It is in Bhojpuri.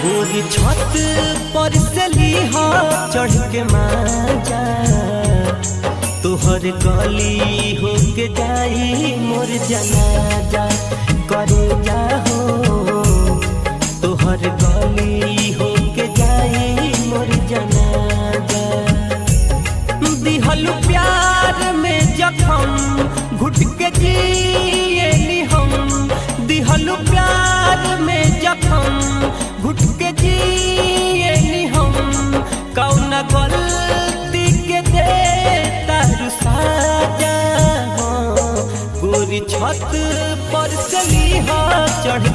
गोरी छत पर से लीहा चढ़ के माजा तोहर गली हो के जाई मोर जनाजा करे जा हो तोहर गली हो के जाई मोर जनाजा दिहल प्यार में जखम घुट के जिएली हम दिहल प्यार में जखम घुट के जिएली हम कौना गलती के दे तारू साजा गोरी छत पर से लीहा चढ़